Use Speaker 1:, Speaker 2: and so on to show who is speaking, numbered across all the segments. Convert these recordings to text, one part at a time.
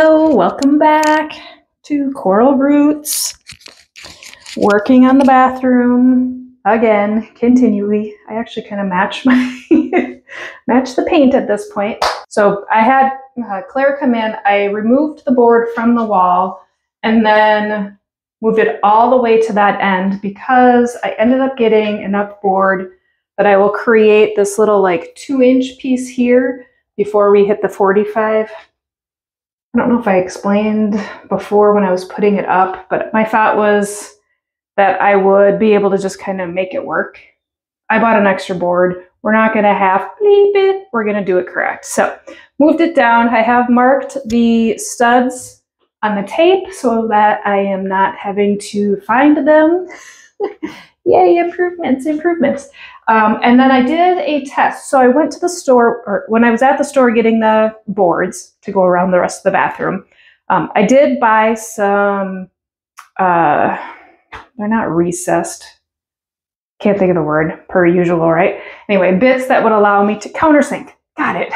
Speaker 1: Hello, welcome back to Coral Roots. Working on the bathroom again, continually. I actually kind of match my match the paint at this point. So I had Claire come in. I removed the board from the wall and then moved it all the way to that end because I ended up getting enough board that I will create this little like 2-inch piece here before we hit the 45. I don't know if I explained before when I was putting it up, but my thought was that I would be able to just kind of make it work. I bought an extra board. We're not going to half bleep it. We're going to do it correct. So moved it down. I have marked the studs on the tape so that I am not having to find them. Yay, improvements, improvements. And then I did a test. So I went to the store, or when I was at the store getting the boards to go around the rest of the bathroom, I did buy some, they're not recessed, can't think of the word, per usual, right? Anyway, bits that would allow me to countersink, got it,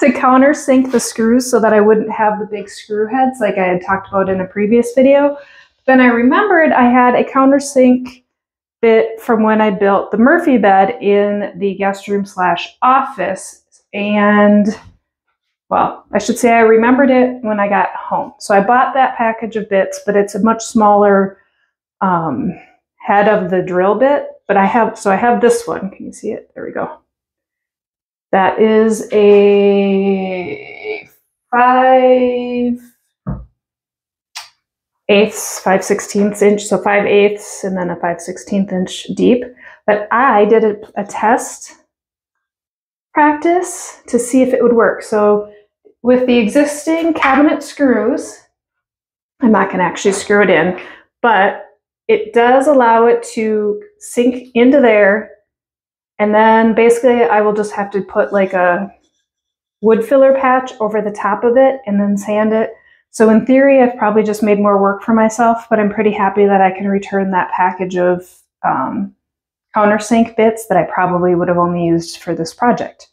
Speaker 1: to countersink the screws so that I wouldn't have the big screw heads like I had talked about in a previous video. Then I remembered I had a countersink bit from when I built the Murphy bed in the guest room / office. And well, I should say I remembered it when I got home. So I bought that package of bits, but it's a much smaller head of the drill bit. But I have this one. Can you see it? There we go. That is a 5/8, 5/16 inch, so 5/8 and then a 5/16 inch deep. But I did a test practice to see if it would work. So with the existing cabinet screws, I'm not going to actually screw it in, but it does allow it to sink into there. And then basically I will just have to put like a wood filler patch over the top of it and then sand it. So in theory, I've probably just made more work for myself, but I'm pretty happy that I can return that package of countersink bits that I probably would have only used for this project.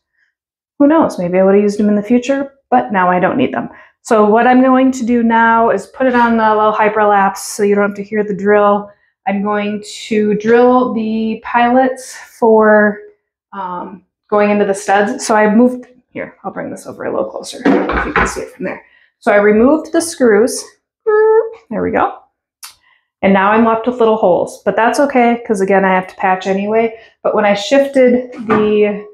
Speaker 1: Who knows, maybe I would have used them in the future, but now I don't need them. So what I'm going to do now is put it on a little hyperlapse so you don't have to hear the drill. I'm going to drill the pilot for going into the studs. So I moved, here, I'll bring this over a little closer. I don't know if you can see it from there. So I removed the screws. There we go. And now I'm left with little holes, but that's okay because again, I have to patch anyway. But when I shifted the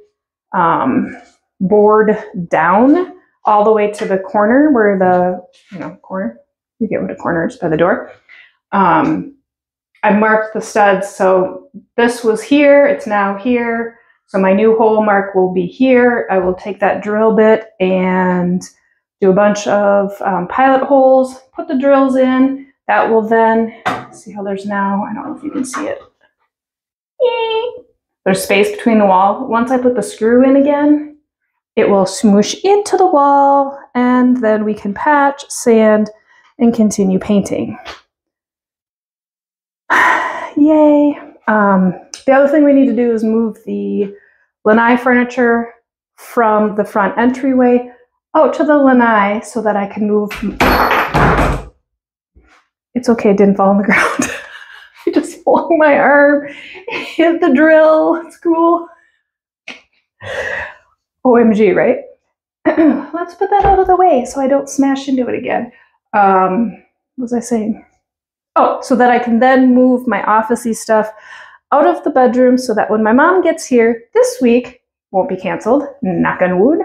Speaker 1: board down all the way to the corner where the, corner, you get what a corner is by the door. I marked the studs. So this was here, it's now here. So my new hole mark will be here. I will take that drill bit and do a bunch of pilot holes, put the drills in. That will then, see how there's now, I don't know if you can see it. There's space between the wall. Once I put the screw in again, it will smoosh into the wall and then we can patch, sand, and continue painting. Yay. The other thing we need to do is move the lanai furniture from the front entryway out to the lanai so that I can move. It's okay, it didn't fall on the ground. I just flung my arm, hit the drill. It's cool. OMG, right? Let's put that out of the way so I don't smash into it again. What was I saying? Oh, so that I can then move my office-y stuff out of the bedroom so that when my mom gets here this week, won't be canceled, knock on wood,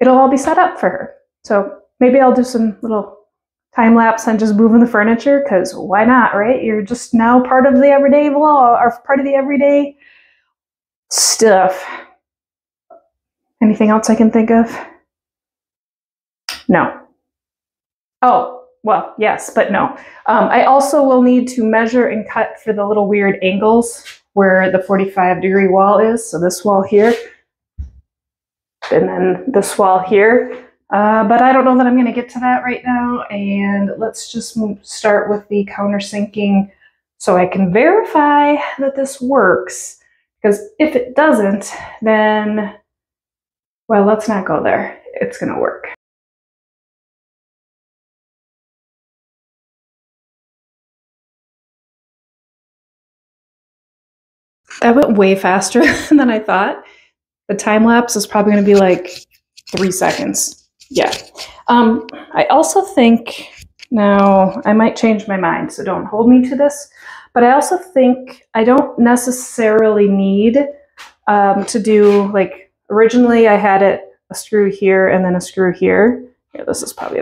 Speaker 1: it'll all be set up for her. So maybe I'll do some little time lapse on just moving the furniture because why not, right? You're just now part of the everyday vlog or part of the everyday stuff. Anything else I can think of? No. Oh, well, yes, but no. I also will need to measure and cut for the little weird angles where the 45-degree wall is. So this wall here, and then this wall here. But I don't know that I'm going to get to that right now. And let's just start with the countersinking so I can verify that this works. Because if it doesn't, then Well, let's not go there. It's gonna work. That went way faster than I thought. The time lapse is probably gonna be like 3 seconds. Yeah. I also think, now I might change my mind, so don't hold me to this, but I also think I don't necessarily need to do, like, originally I had it a screw here and then a screw here. Here, this is probably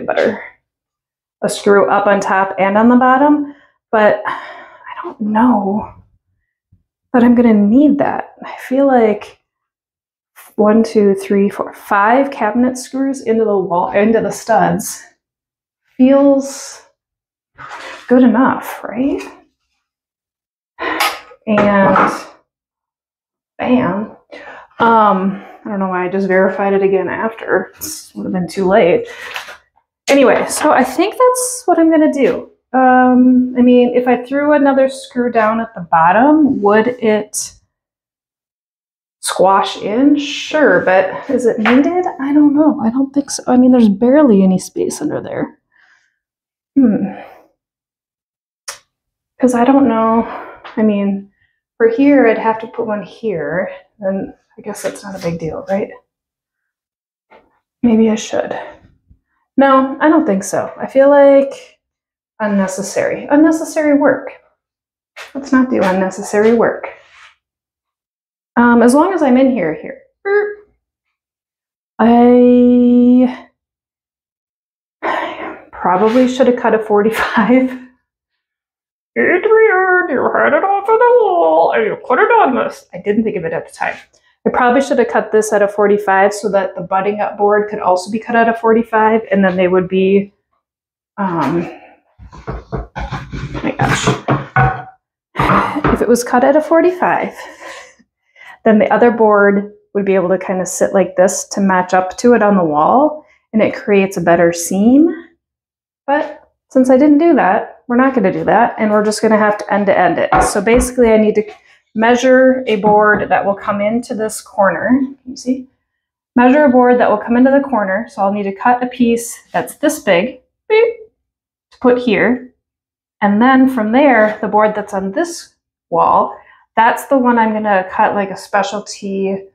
Speaker 1: a screw up on top and on the bottom, but I don't know that I'm gonna need that. I feel like 1, 2, 3, 4, 5 cabinet screws into the wall, into the studs, feels good enough, right? And bam. I don't know why I just verified it again after. It would have been too late. Anyway, so I think that's what I'm gonna do. I mean, if I threw another screw down at the bottom, would it squash in? Sure, but is it needed? I don't know. I don't think so. I mean, there's barely any space under there. Because I don't know. I mean, for here, I'd have to put one here, and I guess that's not a big deal, right? Maybe I should. No, I don't think so. I feel like unnecessary. Unnecessary work. Let's not do unnecessary work. As long as I'm in here. I probably should have cut a 45. Adrienne, you had it off of the wall and you put it on this. I didn't think of it at the time. I probably should have cut this at a 45 so that the butting up board could also be cut at a 45, and then they would be, oh my gosh. If it was cut at a 45, then the other board would be able to kind of sit like this to match up to it on the wall, and it creates a better seam. But since I didn't do that, we're not going to do that, and we're just going to have to end it. So basically I need to measure a board that will come into this corner. Can you see? Measure a board that will come into the corner. So I'll need to cut a piece that's this big to put here. And then from there, the board that's on this wall, that's the one I'm going to cut like a specialty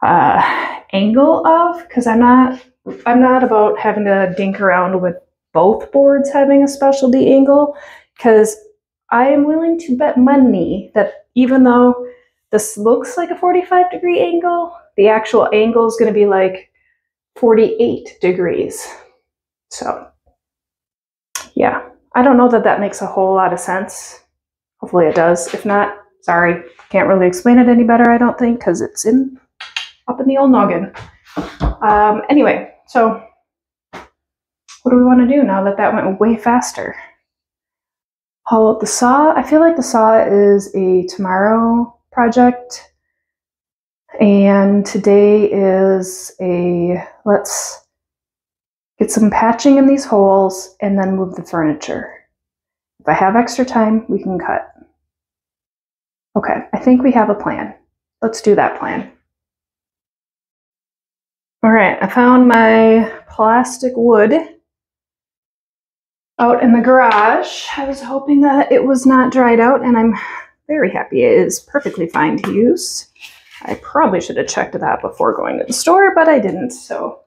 Speaker 1: angle of, because I'm not about having to dink around with both boards having a specialty angle, because I am willing to bet money that even though this looks like a 45-degree angle, the actual angle is going to be like 48 degrees. So yeah, I don't know that that makes a whole lot of sense. Hopefully it does. If not, sorry, can't really explain it any better, I don't think, because it's up in the old noggin. Anyway, so what do we want to do now that that went way faster? Haul out the saw. I feel like the saw is a tomorrow project, and today is a let's get some patching in these holes and then move the furniture. If I have extra time, we can cut. Okay, I think we have a plan. Let's do that plan. All right, I found my plastic wood out in the garage. I was hoping that it was not dried out, and I'm very happy it is perfectly fine to use. I probably should have checked that before going to the store, but I didn't. So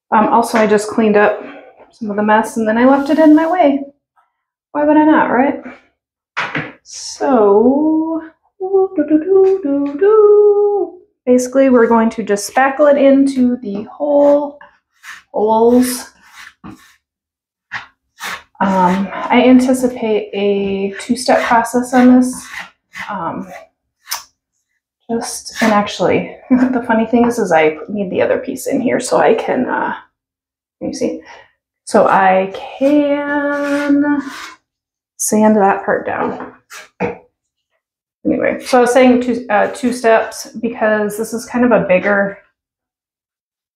Speaker 1: also I just cleaned up some of the mess and then I left it in my way. Why would I not, right? So basically we're going to just spackle it into the holes. I anticipate a 2-step process on this. And actually, the funny thing is I need the other piece in here so I can, you see? So I can sand that part down. Anyway, so I was saying 2 steps because this is kind of a bigger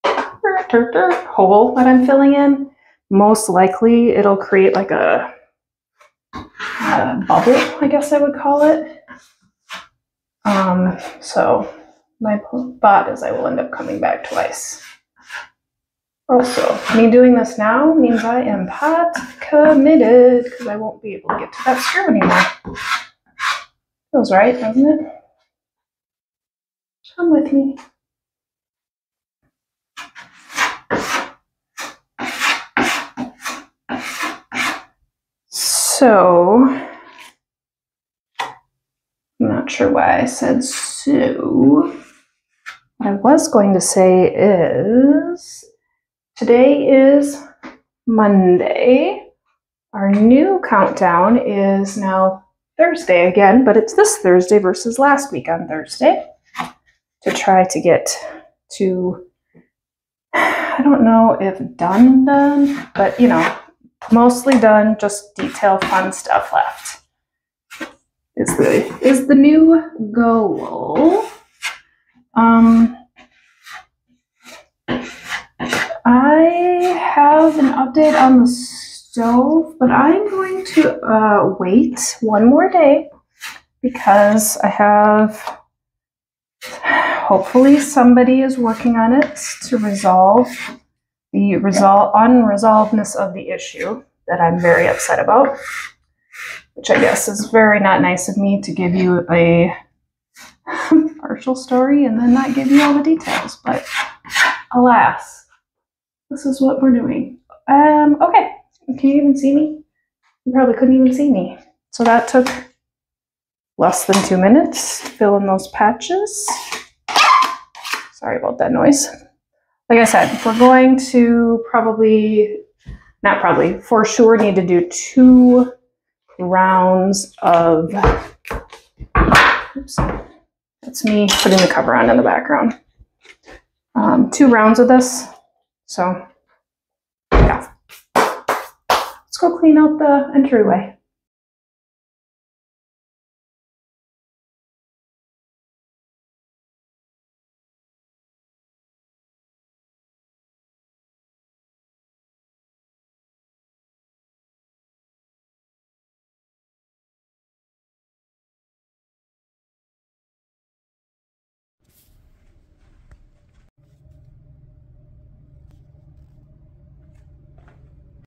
Speaker 1: hole that I'm filling in. Most likely it'll create like a bubble, I guess I would call it. So My thought is I will end up coming back twice. Also, me doing this now means I am pot committed because I won't be able to get to that screw anymore. Feels right, doesn't it? Come with me. So, I'm not sure why I said so. What I was going to say is, today is Monday. Our new countdown is now Thursday again, but it's this Thursday versus last week on Thursday, to try to get to, I don't know if done, but you know, mostly done, just detail fun stuff left is the new goal. I have an update on the stove, but I'm going to wait one more day because I have, hopefully somebody is working on it to resolve the unresolvedness of the issue that I'm very upset about, which I guess is very not nice of me to give you a partial story and then not give you all the details, but alas, this is what we're doing. Okay, can you even see me? You probably couldn't even see me. So that took less than 2 minutes to fill in those patches. Sorry about that noise. Like I said, we're going to for sure need to do 2 rounds of, oops, that's me putting the cover on in the background. 2 rounds of this. So, yeah. Let's go clean out the entryway.